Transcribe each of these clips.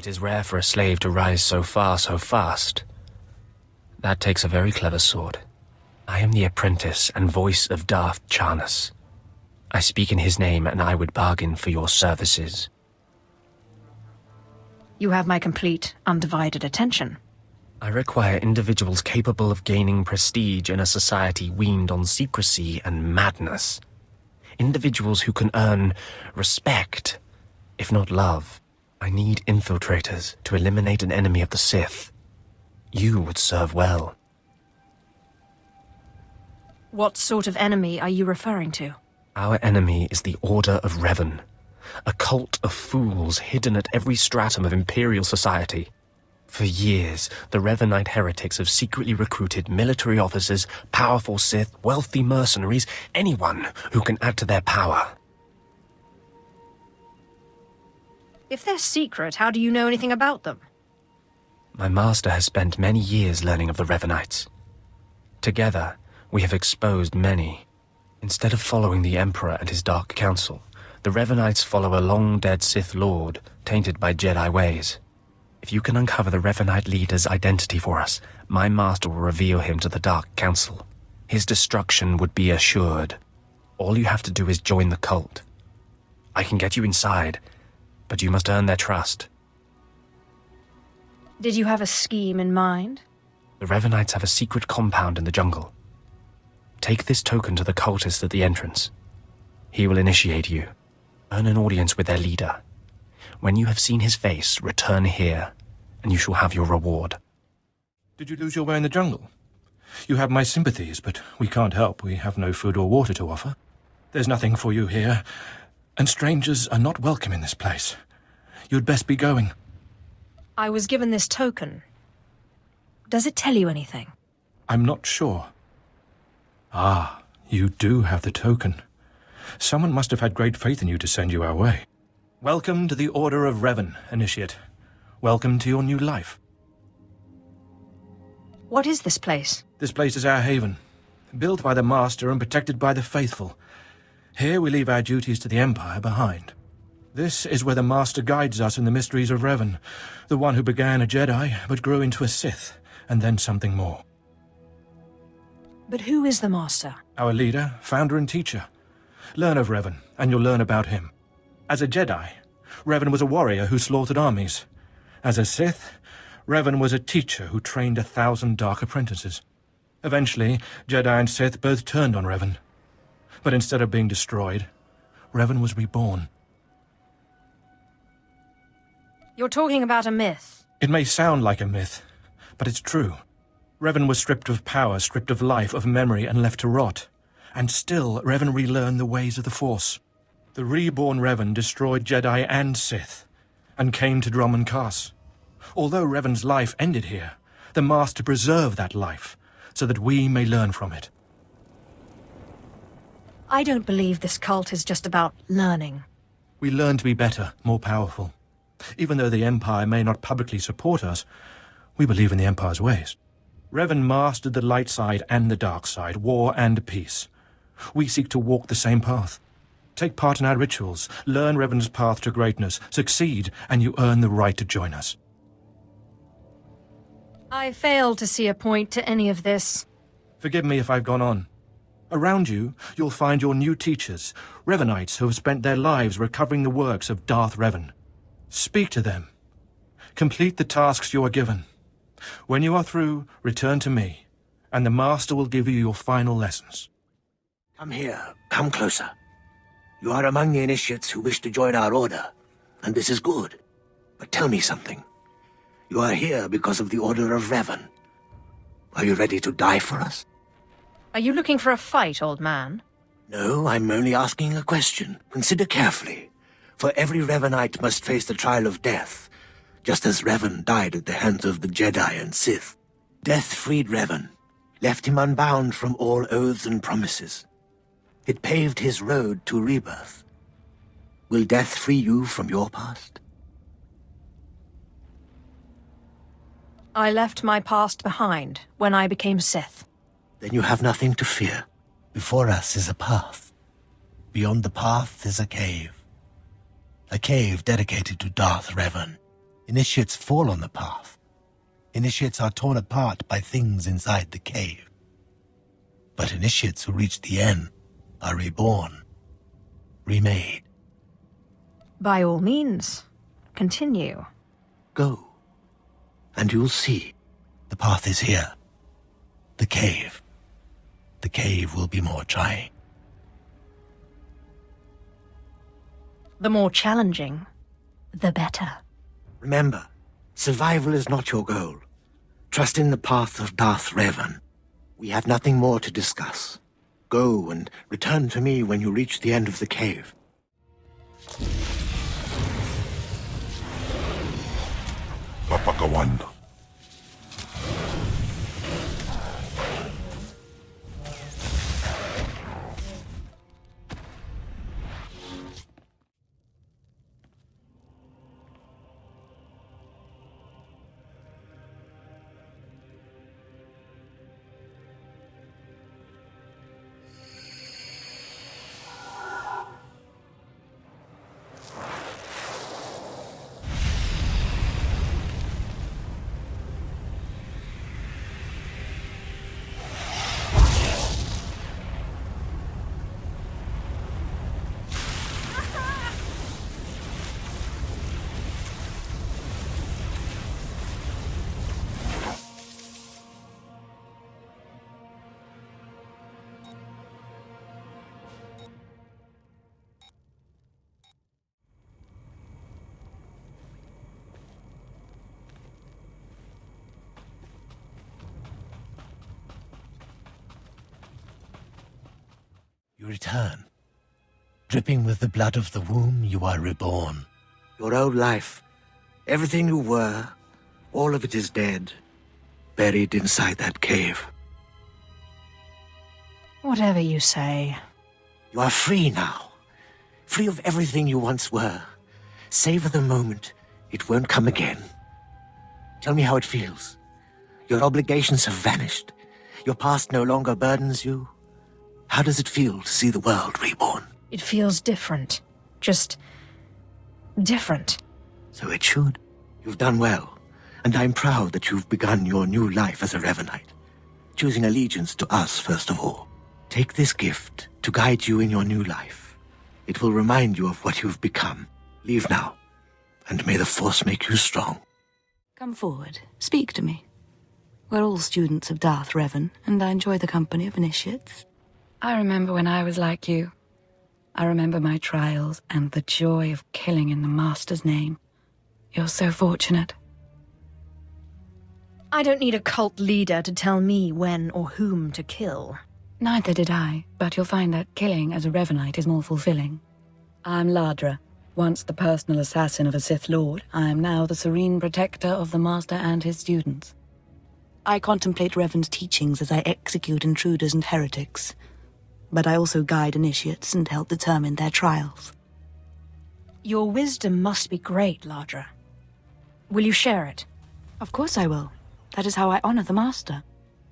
is rare for a slave to rise so far so fast. That takes a very clever sword. I am the apprentice and voice of Darth Charnas. I speak in his name, and I would bargain for your services. You have my complete, undivided attention. I require individuals capable of gaining prestige in a society weaned on secrecy and madness. Individuals who can earn respect, if not love. I need infiltrators to eliminate an enemy of the Sith. You would serve well. What sort of enemy are you referring to? Our enemy is the Order of Revan, a cult of fools hidden at every stratum of Imperial society. For years, the Revanite heretics have secretly recruited military officers, powerful Sith, wealthy mercenaries, anyone who can add to their power. If they're secret, how do you know anything about them? My master has spent many years learning of the Revanites. Together, we have exposed many. Instead of following the Emperor and his Dark Council, the Revanites follow a long-dead Sith Lord, tainted by Jedi ways. If you can uncover the Revanite leader's identity for us, my master will reveal him to the Dark Council. His destruction would be assured. All you have to do is join the cult. I can get you inside, but you must earn their trust. Did you have a scheme in mind? The Revanites have a secret compound in the jungle. Take this token to the cultist at the entrance. He will initiate you. Earn an audience with their leader. When you have seen his face, return here, and you shall have your reward. Did you lose your way in the jungle? You have my sympathies, but we can't help. We have no food or water to offer. There's nothing for you here, and strangers are not welcome in this place. You'd best be going. I was given this token. Does it tell you anything? I'm not sure. Ah, you do have the token. Someone must have had great faith in you to send you our way. Welcome to the Order of Revan, Initiate. Welcome to your new life. What is this place? This place is our haven, built by the Master and protected by the faithful. Here we leave our duties to the Empire behind. This is where the Master guides us in the mysteries of Revan, the one who began a Jedi but grew into a Sith, and then something more. But who is the Master? Our leader, founder and teacher. Learn of Revan, and you'll learn about him. As a Jedi, Revan was a warrior who slaughtered armies. As a Sith, Revan was a teacher who trained 1,000 dark apprentices. Eventually, Jedi and Sith both turned on Revan. But instead of being destroyed, Revan was reborn. You're talking about a myth. It may sound like a myth, but it's true. Revan was stripped of power, stripped of life, of memory, and left to rot. And still, Revan relearned the ways of the Force. The reborn Revan destroyed Jedi and Sith, and came to Dromund Kaas. Although Revan's life ended here, the Master preserved that life, so that we may learn from it. I don't believe this cult is just about learning. We learn to be better, more powerful. Even though the Empire may not publicly support us, we believe in the Empire's ways. Revan mastered the light side and the dark side, war and peace. We seek to walk the same path. Take part in our rituals, learn Revan's path to greatness, succeed, and you earn the right to join us. I fail to see a point to any of this. Forgive me if I've gone on. Around you, you'll find your new teachers, Revanites who have spent their lives recovering the works of Darth Revan. Speak to them. Complete the tasks you are given. When you are through, return to me, and the Master will give you your final lessons. Come here. Come closer. You are among the initiates who wish to join our order, and this is good. But tell me something. You are here because of the Order of Revan. Are you ready to die for us? Are you looking for a fight, old man? No, I'm only asking a question. Consider carefully. For every Revanite must face the trial of death, just as Revan died at the hands of the Jedi and Sith. Death freed Revan, left him unbound from all oaths and promises. It paved his road to rebirth. Will death free you from your past? I left my past behind when I became Sith. Then you have nothing to fear. Before us is a path. Beyond the path is a cave. A cave dedicated to Darth Revan. Initiates fall on the path. Initiates are torn apart by things inside the cave. But initiates who reach the end are reborn, remade. By all means, continue. Go, and you'll see. The path is here. The cave. The cave will be more trying. The more challenging, the better. Remember, survival is not your goal. Trust in the path of Darth Revan. We have nothing more to discuss. Go and return to me when you reach the end of the cave. Papakawan. You return. Dripping with the blood of the womb, you are reborn. Your old life, everything you were, all of it is dead, buried inside that cave. Whatever you say. You are free now. Free of everything you once were. Savor the moment. It won't come again. Tell me how it feels. Your obligations have vanished. Your past no longer burdens you. How does it feel to see the world reborn? It feels different. Just different. So it should. You've done well, and I'm proud that you've begun your new life as a Revanite, choosing allegiance to us first of all. Take this gift to guide you in your new life. It will remind you of what you've become. Leave now, and may the Force make you strong. Come forward. Speak to me. We're all students of Darth Revan, and I enjoy the company of initiates. I remember when I was like you. I remember my trials and the joy of killing in the Master's name. You're so fortunate. I don't need a cult leader to tell me when or whom to kill. Neither did I, but you'll find that killing as a Revanite is more fulfilling. I'm Ladra. Once the personal assassin of a Sith Lord, I am now the serene protector of the Master and his students. I contemplate Revan's teachings as I execute intruders and heretics. But I also guide initiates and help determine their trials. Your wisdom must be great, Ladra. Will you share it? Of course I will. That is how I honor the Master.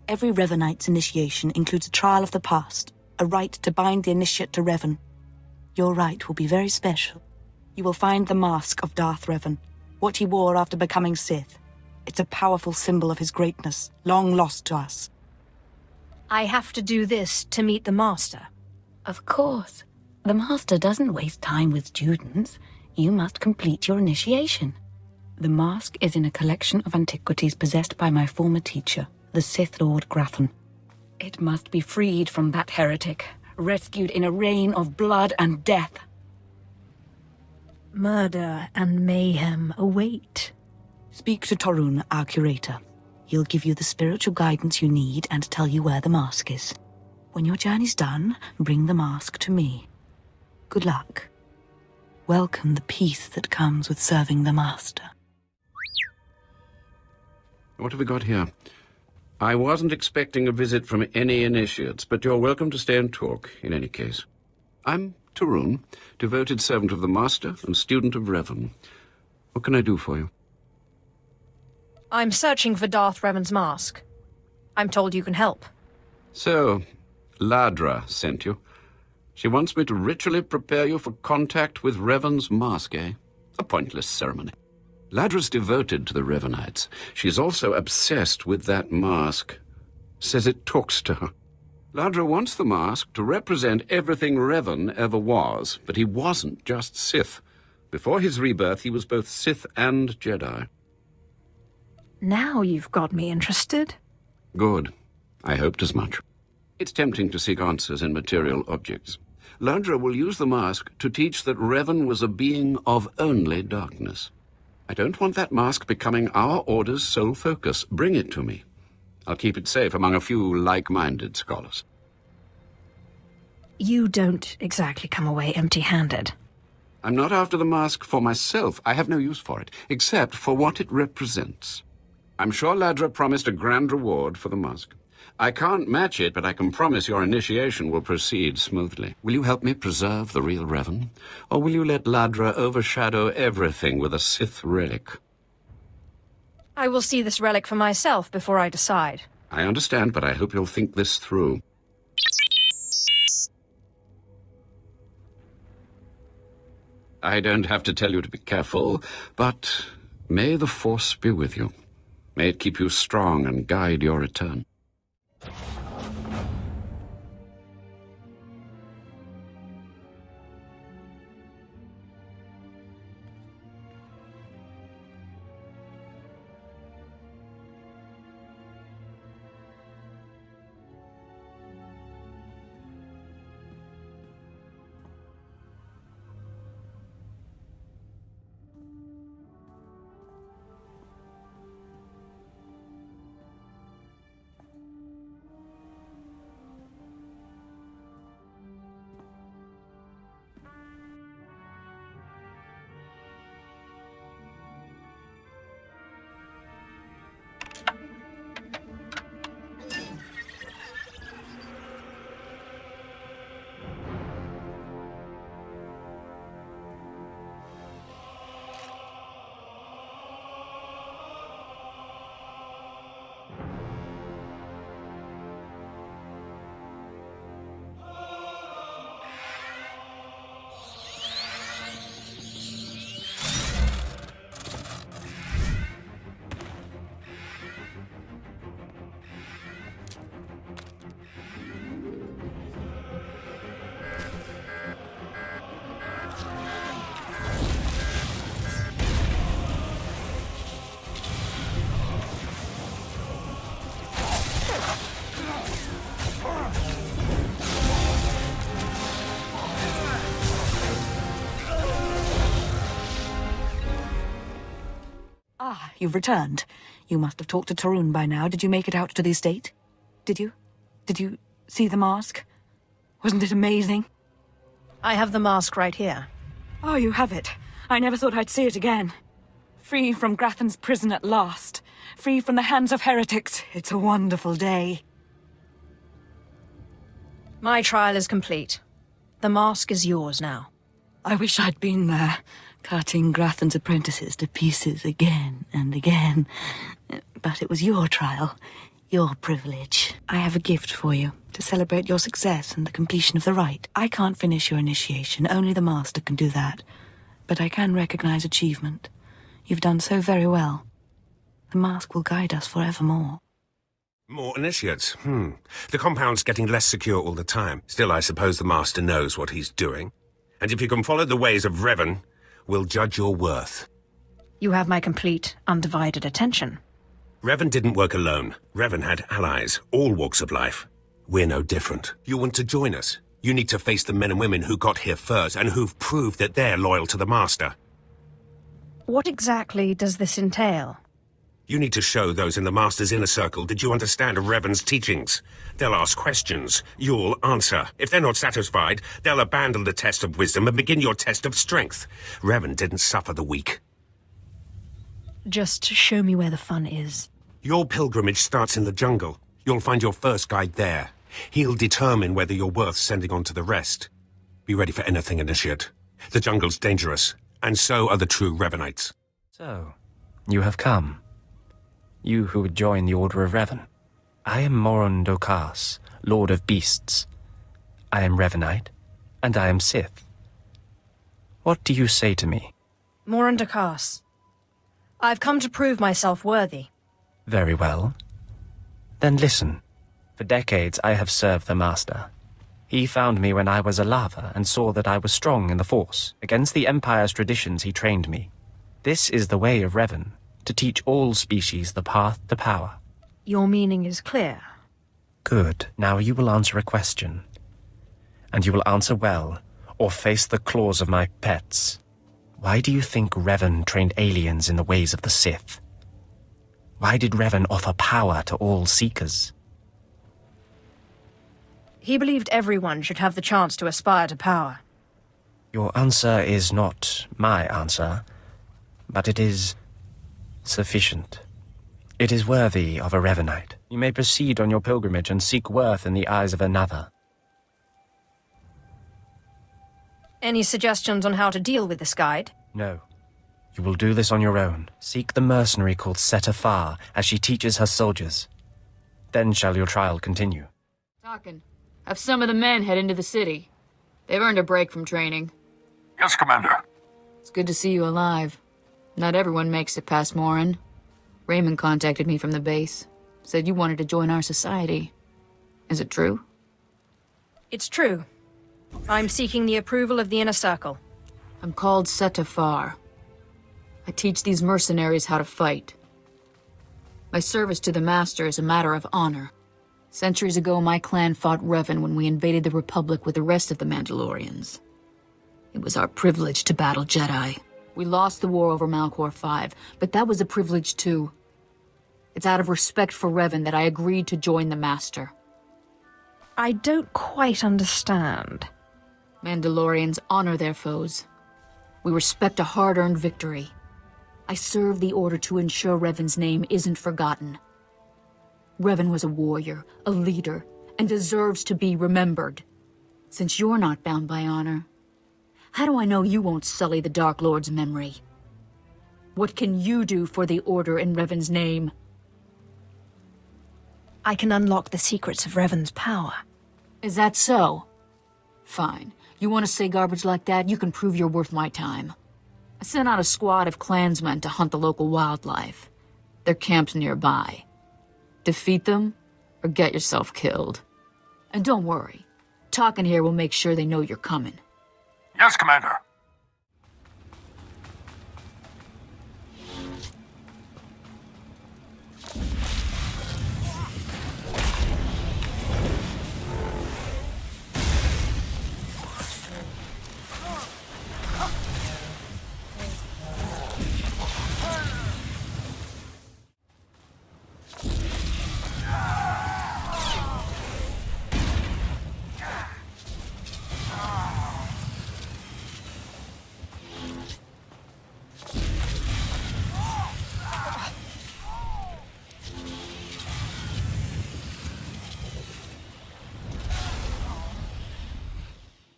Every Revanite's initiation includes a trial of the past, a rite to bind the initiate to Revan. Your rite will be very special. You will find the mask of Darth Revan, what he wore after becoming Sith. It's a powerful symbol of his greatness, long lost to us. I have to do this to meet the Master. Of course. The Master doesn't waste time with students. You must complete your initiation. The mask is in a collection of antiquities possessed by my former teacher, the Sith Lord Grathan. It must be freed from that heretic, rescued in a rain of blood and death. Murder and mayhem await. Speak to Torun, our curator. He'll give you the spiritual guidance you need and tell you where the mask is. When your journey's done, bring the mask to me. Good luck. Welcome the peace that comes with serving the Master. What have we got here? I wasn't expecting a visit from any initiates, but you're welcome to stay and talk, in any case. I'm Torun, devoted servant of the Master and student of Revan. What can I do for you? I'm searching for Darth Revan's mask. I'm told you can help. So, Ladra sent you. She wants me to ritually prepare you for contact with Revan's mask, eh? A pointless ceremony. Ladra's devoted to the Revanites. She's also obsessed with that mask. Says it talks to her. Ladra wants the mask to represent everything Revan ever was, but he wasn't just Sith. Before his rebirth, he was both Sith and Jedi. Now you've got me interested. Good. I hoped as much. It's tempting to seek answers in material objects. Ladra will use the mask to teach that Revan was a being of only darkness. I don't want that mask becoming our Order's sole focus. Bring it to me. I'll keep it safe among a few like-minded scholars. You don't exactly come away empty-handed. I'm not after the mask for myself. I have no use for it, except for what it represents. I'm sure Ladra promised a grand reward for the mask. I can't match it, but I can promise your initiation will proceed smoothly. Will you help me preserve the real Revan? Or will you let Ladra overshadow everything with a Sith relic? I will see this relic for myself before I decide. I understand, but I hope you'll think this through. I don't have to tell you to be careful, but may the Force be with you. May it keep you strong and guide your return. Ah, you've returned. You must have talked to Tarun by now. Did you make it out to the estate? Did you? Did you see the mask? Wasn't it amazing? I have the mask right here. Oh, you have it. I never thought I'd see it again. Free from Grathan's prison at last. Free from the hands of heretics. It's a wonderful day. My trial is complete. The mask is yours now. I wish I'd been there, cutting Grathan's apprentices to pieces again and again. But it was your trial, your privilege. I have a gift for you, to celebrate your success and the completion of the rite. I can't finish your initiation, only the Master can do that. But I can recognize achievement. You've done so very well. The mask will guide us forevermore. More initiates, The compound's getting less secure all the time. Still, I suppose the Master knows what he's doing. And if you can follow the ways of Revan, we'll judge your worth. You have my complete, undivided attention. Revan didn't work alone. Revan had allies, all walks of life. We're no different. You want to join us? You need to face the men and women who got here first and who've proved that they're loyal to the Master. What exactly does this entail? You need to show those in the Master's inner circle that you understand Revan's teachings. They'll ask questions. You'll answer. If they're not satisfied, they'll abandon the test of wisdom and begin your test of strength. Revan didn't suffer the weak. Just show me where the fun is. Your pilgrimage starts in the jungle. You'll find your first guide there. He'll determine whether you're worth sending on to the rest. Be ready for anything, Initiate. The jungle's dangerous, and so are the true Revanites. So, you have come. You who would join the Order of Revan. I am Dromund Kaas, Lord of Beasts. I am Revanite, and I am Sith. What do you say to me? Dromund Kaas. I've come to prove myself worthy. Very well. Then listen. For decades I have served the Master. He found me when I was a lava and saw that I was strong in the Force. Against the Empire's traditions he trained me. This is the way of Revan, to teach all species the path to power. Your meaning is clear. Good. Now you will answer a question. And you will answer well, or face the claws of my pets. Why do you think Revan trained aliens in the ways of the Sith? Why did Revan offer power to all Seekers? He believed everyone should have the chance to aspire to power. Your answer is not my answer, but it is sufficient. It is worthy of a Revanite. You may proceed on your pilgrimage and seek worth in the eyes of another. Any suggestions on how to deal with this guide? No. You will do this on your own. Seek the mercenary called SWTOR as she teaches her soldiers. Then shall your trial continue. Talking. Have some of the men head into the city. They've earned a break from training. Yes, Commander. It's good to see you alive. Not everyone makes it past Morin. Raymond contacted me from the base. Said you wanted to join our society. Is it true? It's true. I'm seeking the approval of the Inner Circle. I'm called SWTOR. I teach these mercenaries how to fight. My service to the Master is a matter of honor. Centuries ago, my clan fought Revan when we invaded the Republic with the rest of the Mandalorians. It was our privilege to battle Jedi. We lost the war over Malchor 5, but that was a privilege too. It's out of respect for Revan that I agreed to join the Master. I don't quite understand. Mandalorians honor their foes. We respect a hard-earned victory. I serve the Order to ensure Revan's name isn't forgotten. Revan was a warrior, a leader, and deserves to be remembered. Since you're not bound by honor, how do I know you won't sully the Dark Lord's memory? What can you do for the Order in Revan's name? I can unlock the secrets of Revan's power. Is that so? Fine. You want to say garbage like that, you can prove you're worth my time. I sent out a squad of clansmen to hunt the local wildlife. Their camp's nearby. Defeat them, or get yourself killed. And don't worry. Talking here will make sure they know you're coming. Yes, Commander.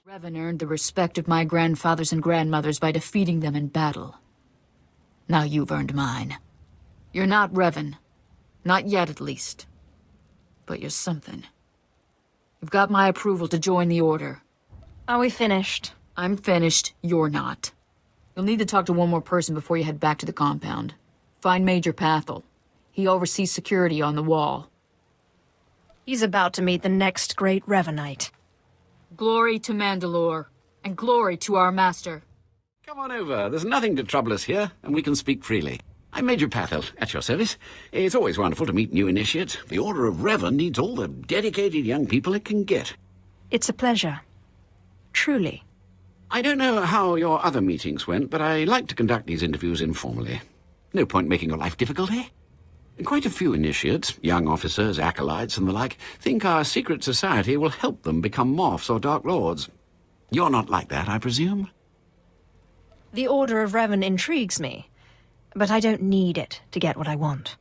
Revan earned the respect of my grandfathers and grandmothers by defeating them in battle. Now you've earned mine. You're not Revan. Not yet, at least. But you're something. You've got my approval to join the Order. Are we finished? I'm finished. You're not. You'll need to talk to one more person before you head back to the compound. Find Major Pathel. He oversees security on the wall. He's about to meet the next great Revanite. Glory to Mandalore, and glory to our Master. Come on over. There's nothing to trouble us here, and we can speak freely. I'm Major Pathel, at your service. It's always wonderful to meet new initiates. The Order of Revan needs all the dedicated young people it can get. It's a pleasure. Truly. I don't know how your other meetings went, but I like to conduct these interviews informally. No point making your life difficult, eh? Quite a few initiates, young officers, acolytes, and the like, think our secret society will help them become Morphs or Dark Lords. You're not like that, I presume? The Order of Revan intrigues me, but I don't need it to get what I want.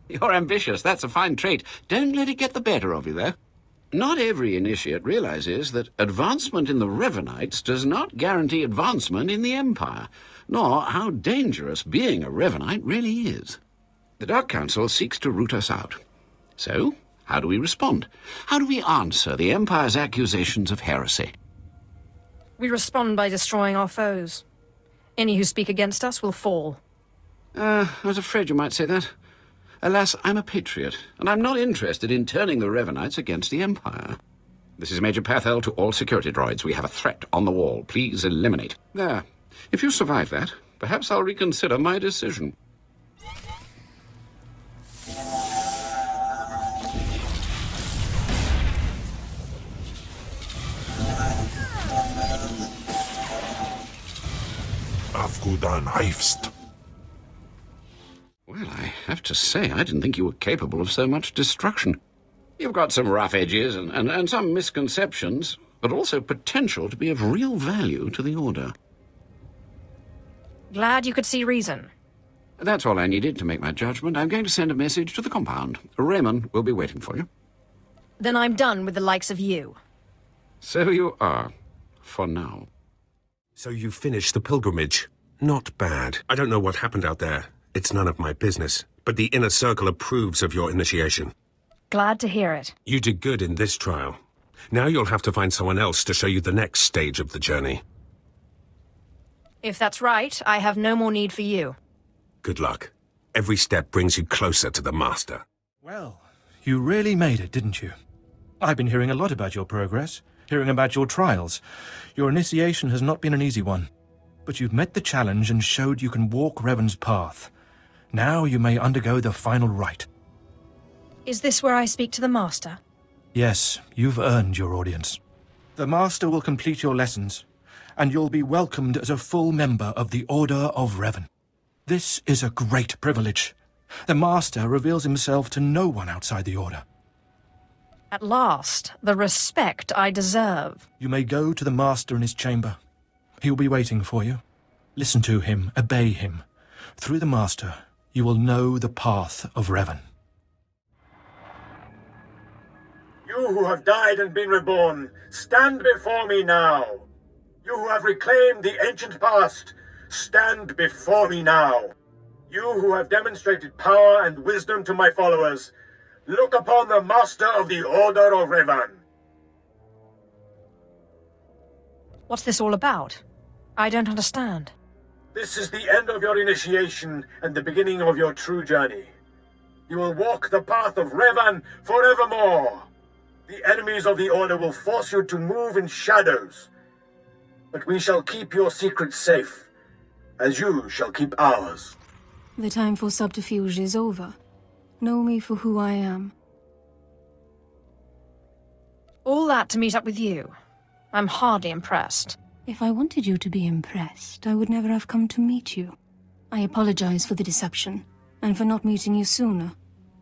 You're ambitious. That's a fine trait. Don't let it get the better of you, though. Not every initiate realizes that advancement in the Revanites does not guarantee advancement in the Empire, nor how dangerous being a Revanite really is. The Dark Council seeks to root us out. So, how do we respond? How do we answer the Empire's accusations of heresy? We respond by destroying our foes. Any who speak against us will fall. I was afraid you might say that. Alas, I'm a patriot, and I'm not interested in turning the Revanites against the Empire. This is Major Pathel to all security droids. We have a threat on the wall. Please eliminate. There. If you survive that, perhaps I'll reconsider my decision. Afgudan Heifst. Well, I have to say, I didn't think you were capable of so much destruction. You've got some rough edges and some misconceptions, but also potential to be of real value to the Order. Glad you could see reason. That's all I needed to make my judgment. I'm going to send a message to the compound. Raymond will be waiting for you. Then I'm done with the likes of you. So you are, for now. So you finished the pilgrimage. Not bad. I don't know what happened out there. It's none of my business. But the Inner Circle approves of your initiation. Glad to hear it. You did good in this trial. Now you'll have to find someone else to show you the next stage of the journey. If that's right, I have no more need for you. Good luck. Every step brings you closer to the Master. Well, you really made it, didn't you? I've been hearing a lot about your progress, hearing about your trials. Your initiation has not been an easy one. But you've met the challenge and showed you can walk Revan's path. Now you may undergo the final rite. Is this where I speak to the Master? Yes, you've earned your audience. The Master will complete your lessons, and you'll be welcomed as a full member of the Order of Revan. This is a great privilege. The Master reveals himself to no one outside the Order. At last, the respect I deserve. You may go to the Master in his chamber. He'll be waiting for you. Listen to him, obey him. Through the Master, you will know the path of Revan. You who have died and been reborn, stand before me now. You who have reclaimed the ancient past, stand before me now. You who have demonstrated power and wisdom to my followers, look upon the Master of the Order of Revan. What's this all about? I don't understand. This is the end of your initiation and the beginning of your true journey. You will walk the path of Revan forevermore. The enemies of the Order will force you to move in shadows. But we shall keep your secrets safe, as you shall keep ours. The time for subterfuge is over. Know me for who I am. All that to meet up with you. I'm hardly impressed. If I wanted you to be impressed, I would never have come to meet you. I apologize for the deception, and for not meeting you sooner.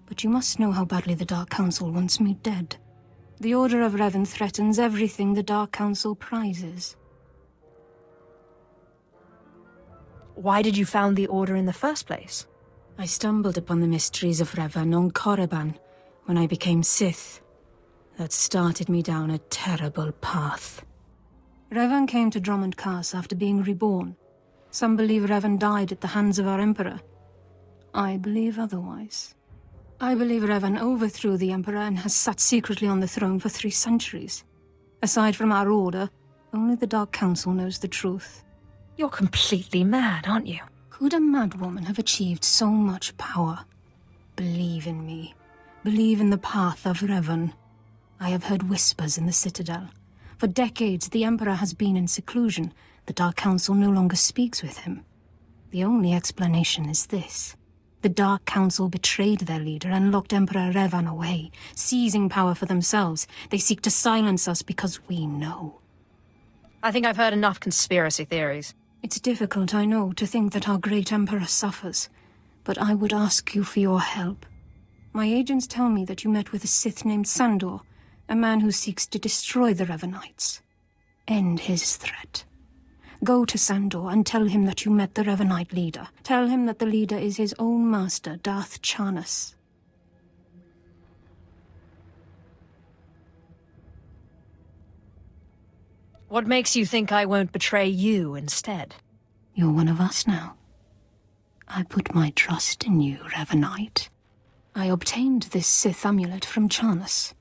But you must know how badly the Dark Council wants me dead. The Order of Revan threatens everything the Dark Council prizes. Why did you found the Order in the first place? I stumbled upon the mysteries of Revan on Korriban when I became Sith. That started me down a terrible path. Revan came to Dromund Kaas after being reborn. Some believe Revan died at the hands of our Emperor. I believe otherwise. I believe Revan overthrew the Emperor and has sat secretly on the throne for 3 centuries. Aside from our Order, only the Dark Council knows the truth. You're completely mad, aren't you? Could a madwoman have achieved so much power? Believe in me. Believe in the path of Revan. I have heard whispers in the Citadel. For decades, the Emperor has been in seclusion. The Dark Council no longer speaks with him. The only explanation is this. The Dark Council betrayed their leader and locked Emperor Revan away, seizing power for themselves. They seek to silence us because we know. I think I've heard enough conspiracy theories. It's difficult, I know, to think that our great Emperor suffers, but I would ask you for your help. My agents tell me that you met with a Sith named Sandor, a man who seeks to destroy the Revanites. End his threat. Go to Sandor and tell him that you met the Revanite leader. Tell him that the leader is his own master, Darth Charnas. What makes you think I won't betray you instead? You're one of us now. I put my trust in you, Revanite. I obtained this Sith amulet from Charnas.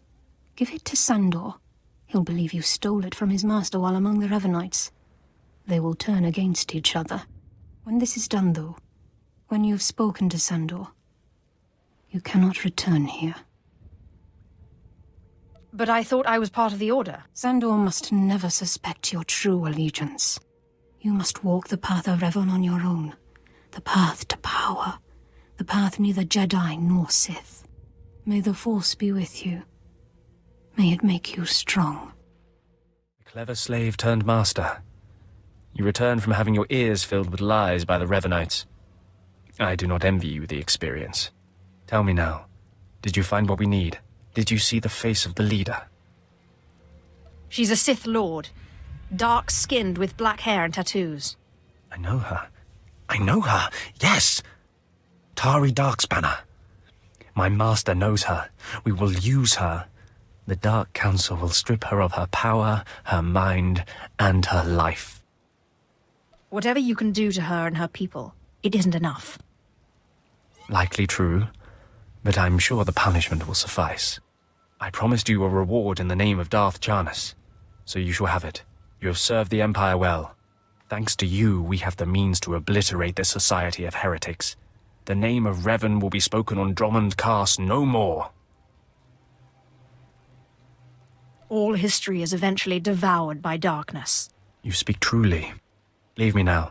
Give it to Sandor. He'll believe you stole it from his master while among the Revanites. They will turn against each other. When this is done, though, When you've spoken to Sandor, you cannot return here. But I thought I was part of the Order. Sandor must never suspect your true allegiance. You must walk the path of Revan on your own. The path to power. The path neither Jedi nor Sith. May the Force be with you. May it make you strong. A clever slave turned master. You returned from having your ears filled with lies by the Revanites. I do not envy you the experience. Tell me now, did you find what we need? Did you see the face of the leader? She's a Sith Lord. Dark-skinned with black hair and tattoos. I know her. I know her, yes! Tari Darkspanner. My master knows her. We will use her. The Dark Council will strip her of her power, her mind, and her life. Whatever you can do to her and her people, it isn't enough. Likely true, but I'm sure the punishment will suffice. I promised you a reward in the name of Darth Charnas, so you shall have it. You have served the Empire well. Thanks to you, we have the means to obliterate this society of heretics. The name of Revan will be spoken on Dromund Kaas no more. All history is eventually devoured by darkness. You speak truly. Leave me now.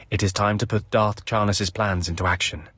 It is time to put Darth Charnas' plans into action.